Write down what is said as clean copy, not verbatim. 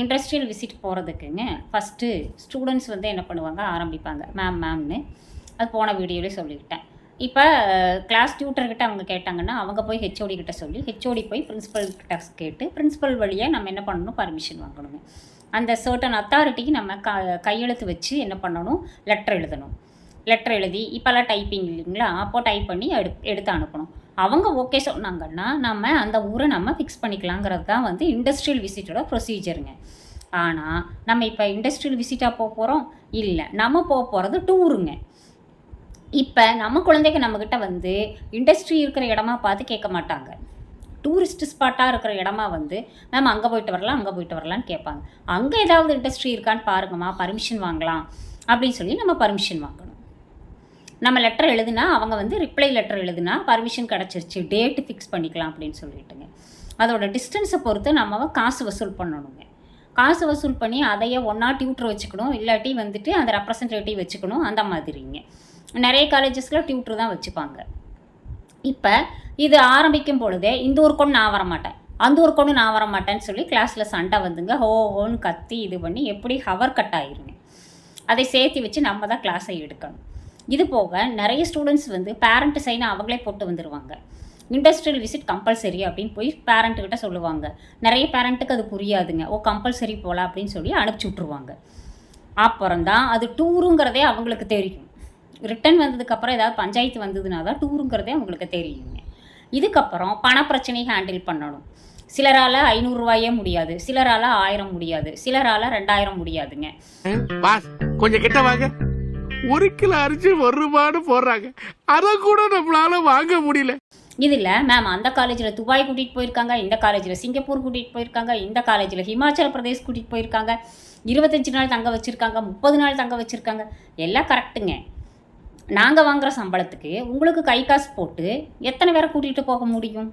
Industrial visit போகிறதுக்குங்க first students வந்து என்ன பண்ணுவாங்க ஆரம்பிப்பாங்க மேம்னு. அது போன வீடியோவிலே சொல்லிக்கிட்டேன். இப்போ கிளாஸ் டியூட்டர்கிட்ட அவங்க கேட்டாங்கன்னா அவங்க போய் ஹெச்ஓடி கிட்ட சொல்லி ஹெச்ஓடி போய் பிரின்ஸிபல் கிட்ட கேட்டு பிரின்ஸிபல் வழியாக நம்ம என்ன பண்ணணும், பர்மிஷன் வாங்கணுங்க. அந்த சர்டன் அத்தாரிட்டிக்கு நம்ம கையெழுத்து வச்சு என்ன பண்ணணும், லெட்டர் எழுதணும். லெட்டர் எழுதி இப்போல்லாம் டைப்பிங் இல்லைங்களா, அப்போ டைப் பண்ணி எடுத்து அனுப்பணும். அவங்க ஓகே சொன்னாங்கன்னா நம்ம அந்த ஊரை நம்ம ஃபிக்ஸ் பண்ணிக்கலாங்கிறது தான் வந்து இண்டஸ்ட்ரியல் விசிட்டோட ப்ரொசீஜருங்க. ஆனால் நம்ம இப்போ இண்டஸ்ட்ரியல் விசிட்டாக போகிறோம் இல்லை, நம்ம போகிறது டூருங்க. இப்போ நம்ம குழந்தைங்க நம்மக்கிட்ட வந்து இண்டஸ்ட்ரி இருக்கிற இடமா பார்த்து கேட்க மாட்டாங்க. டூரிஸ்ட் ஸ்பாட்டாக இருக்கிற இடமா வந்து மேம் அங்கே போயிட்டு வரலான்னு கேட்பாங்க. அங்கே ஏதாவது இண்டஸ்ட்ரி இருக்கான்னு பாருங்கம்மா, பர்மிஷன் வாங்கலாம் அப்படின்னு சொல்லி நம்ம பர்மிஷன் வாங்கணும். நம்ம லெட்டர் எழுதுனா அவங்க வந்து ரிப்ளை லெட்டர் எழுதுனா பர்மிஷன் கிடச்சிருச்சு, டேட்டு ஃபிக்ஸ் பண்ணிக்கலாம் அப்படின்னு சொல்லிட்டுங்க. அதோட டிஸ்டன்ஸை பொறுத்து நம்ம காசு வசூல் பண்ணணுங்க. காசு வசூல் பண்ணி அதையே ஒன்றா டியூட்டர் வச்சுக்கணும், இல்லாட்டி வந்துட்டு அந்த ரெப்ரசன்டேட்டிவ் வச்சுக்கணும், அந்த மாதிரிங்க. நிறைய காலேஜஸில் டியூட்டர் தான் வச்சுப்பாங்க. இப்போ இது ஆரம்பிக்கும் பொழுதே இந்த ஒரு கொண்டு நான் வரமாட்டேன், அந்த ஒரு கொண்டு நான் வரமாட்டேன்னு சொல்லி கிளாஸில் சண்டை வந்துங்க, ஹோன்னு கத்தி இது பண்ணி எப்படி ஹவர் கட் ஆயிருங்க. அதை சேர்த்து வச்சு நம்ம தான் கிளாஸை எடுக்கணும். இது போக நிறைய ஸ்டூடெண்ட்ஸ் வந்து பேரண்ட் சைனை அவங்களே போட்டு வந்துடுவாங்க. இண்டஸ்ட்ரியல் விசிட் கம்பல்சரி அப்படின்னு போய் பேரண்ட்டுக்கிட்ட சொல்லுவாங்க. நிறைய பேரண்ட்டுக்கு அது புரியாதுங்க. கம்பல்சரி போகலாம் அப்படின்னு சொல்லி அனுப்பிச்சி விட்ருவாங்க. அப்புறம் தான் அது டூருங்கிறதே அவங்களுக்கு தெரியும். ரிட்டன் வந்ததுக்கப்புறம் ஏதாவது பஞ்சாயத்து வந்ததுனா தான் டூருங்கிறதே அவங்களுக்கு தெரியுங்க. இதுக்கப்புறம் பணப்பிரச்சனையை ஹேண்டில் பண்ணணும். சிலரால் 500 ரூபாயே முடியாது, சிலரால் 1000 முடியாது, சிலரால் 2000 முடியாதுங்க. கொஞ்சம் கிட்ட வாங்க. 1 கிலோ அரிசி 1 ரூபான்னு போடுறாங்க, அதை கூட நம்மளால வாங்க முடியல. இதில் மேம் அந்த காலேஜில் துபாய் கூட்டிகிட்டு போயிருக்காங்க, இந்த காலேஜில் சிங்கப்பூர் கூட்டிகிட்டு போயிருக்காங்க, இந்த காலேஜில் ஹிமாச்சல் பிரதேஷ் கூட்டிகிட்டு போயிருக்காங்க, 25 நாள் தங்க வச்சுருக்காங்க, 30 நாள் தங்க வச்சுருக்காங்க. எல்லாம் கரெக்டுங்க. நாங்கள் வாங்குகிற சம்பளத்துக்கு உங்களுக்கு கை காசு போட்டு எத்தனை பேரை கூட்டிகிட்டு போக முடியும்?